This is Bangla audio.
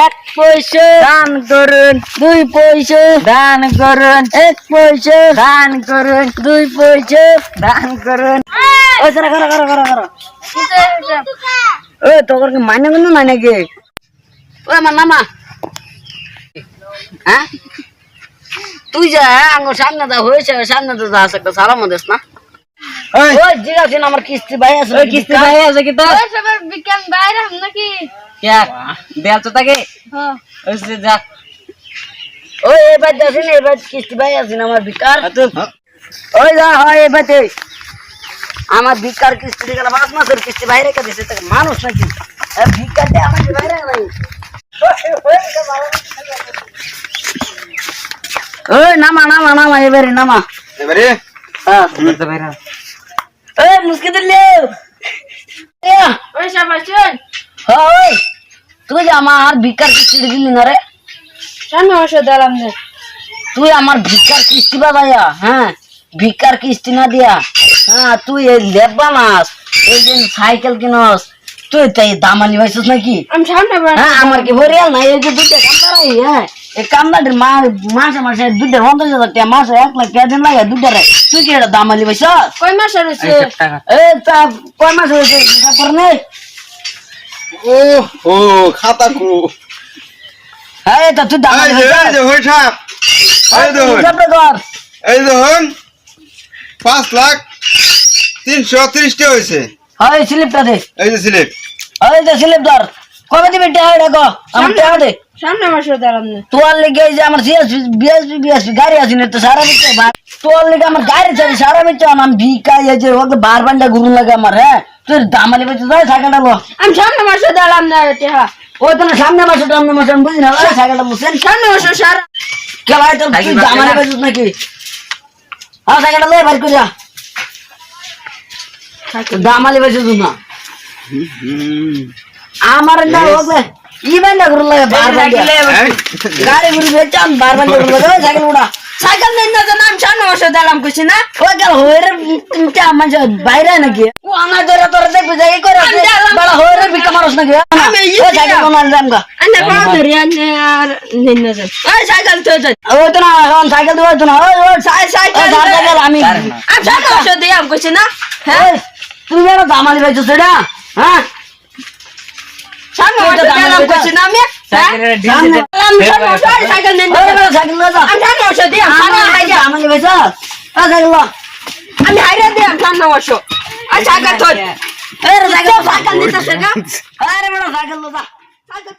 এক পয়সা দান করুন, 2 পয়সা দান করুন, 1 পয়সা দান করুন, 2 পয়সা দান করুন। ওই সারা করো ওই তোর কি মানে কোনো মানে কি ওই আমার নামা হ্যাঁ তুই যা আমার সামনে দা হয়েছে সামনে তো যা একটা সালাম দিস না ওই জিজ্ঞাসা আমার কিস্তি ভাই আছে কিস্তি ভাই আছে কি তো সবার বিজ্ঞান বাইরে हम নাকি क्या দেল তো তাকে হ্যাঁ ওইসে যা ওই এবার দেখেন এবার কিস্তি ভাই আছে আমার বিকার ওই যা হয় এবার আমার বিকার কিস্তি গেল 5 মাসের কিস্তি বাইরে রেখে দিছে তাকে মানুষ নাকি বিকারটা আমার বাইরে নাই ওই নামা নামা নামা এবারে নামা এবারে হ্যাঁ তো বাইরে ওই মুস্কি দিলে ওই সবাই শুন ওই তুই যে আমার ভিক্ষার কিস্তি দিলি না রে সামনে বসে দিলাম যে তুই আমার ভিক্ষার কিস্তি বাবাইয়া হ্যাঁ ভিক্ষার কিস্তি না দিয়া হ্যাঁ তুই এই লেবা মাস এই যে সাইকেল কিনস তুই তাই দামালি পাইছিস নাকি আমি সামনে হ্যাঁ আমার কি ভরিয়াল না এই যে দুটো কামদারাই হ্যাঁ এই কামদাটির মাসে মাসে 250,000 টাকা মাসে 1 লাখ টাকা দিন লাগে দুটারে তুই কি এটা দামালি পাইছিস কই মাস হইছে এই তা কয় মাস হয়েছে তারপর নেই ও ও খাতা কো হ্যাঁ তা তুই দামালি এই যে হই সাপ এই দেখুন এই দেখুন 5,330 টাকা হইছে হয় স্লিপটা দে এই যে স্লিপ ওই যে স্লিপ ধর কবে দিবি টাকা দেখো আমার টাকা দে সামনে বসে দিলাম যে তোর লেগে এই যে আমার বিএসপি গাড়ি আছে না তো সারা বিচ্ছে তোর লেগে আমার গাড়ি আছে সারা বিচ্ছে আমি ভিকা এই যে ওকে বার বান্ডা ঘুরুন লাগে আমার হ্যাঁ তুই দামালি বেঁচে যাই সাইকেলটা লো আমি সামনে বসে দিলাম না টিহা ওই তো না সামনে মাসে বুঝি না ওই সাইকেলটা মুছেন সামনে বসে সারা কেলাই তো তুই দামালি বেঁচে নাকি হ্যাঁ সাইকেলটা লো বার করিয়া দামালি বেঁচে না আমার না হবে ই বান্ডা ঘুরুন লাগে বার বান্ডা গাড়ি ঘুরি বেচে আমি বার বান্ডা ঘুরুন লাগে সাইকেল উড়া সাইকেল নেই না জানা আমি সামনে বসে দিলাম কইছি না ওই গেল হইরে তিনটা মানুষ বাইরে নাকি ও আমার ধরে তোর দেখবি যাই করে বড় হইরে বিকা মানুষ নাকি আমি ওই সাইকেল কোনাল দামগা আনে পা ধরি আনে আর নেই না জান ওই সাইকেল তো যাই ওই তো না এখন সাইকেল দেওয়ার জন্য ওই সাইকেল সাইকেল আমি সামনে বসে দিলাম কইছি না হ্যাঁ তুই যেন দামালি পাইছো সেটা হ্যাঁ সামনে বসে দিলাম কইছি না আমি সাইকেল নেই সাইকেল না আমি সামনে বসে দিলাম দামালি পাইছো সাইকেল আমি হাইরা দিলাম সামনে বসো আর সাইকেল তো সাইকেল সাইকেল নিতে সেটা আরে বড় সাইকেল দাদা সাইকেল